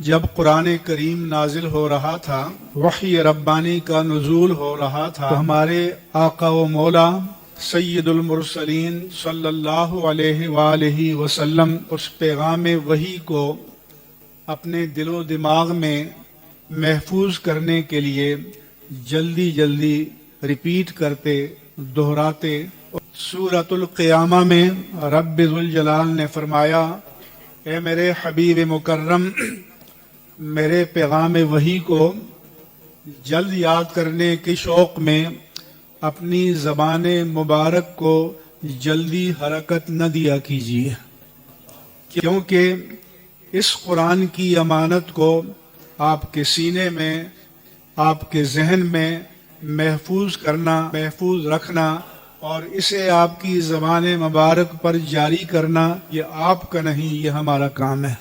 जब कुरान करीम नाजिल हो रहा था, वही रब्बानी का नुज़ूल हो रहा था, तो हमारे आका व मौला सैयदुल मुरसलीन सल्लल्लाहु अलैहि वसल्लम उस पैगाम वही को अपने दिलो दिमाग में महफूज करने के लिए जल्दी जल्दी रिपीट करते, दोहराते। सूरतुल क़ियामा में रब्बुल जलाल ने फरमाया, ए मेरे हबीब मुकर्रम, मेरे पैगाम वही को जल्द याद करने के शौक में अपनी ज़बान मुबारक को जल्दी हरकत न दिया कीजिए, क्योंकि इस कुरान की अमानत को आपके सीने में, आपके जहन में महफूज करना, महफूज रखना और इसे आपकी ज़बान मुबारक पर जारी करना, ये आपका नहीं, ये हमारा काम है।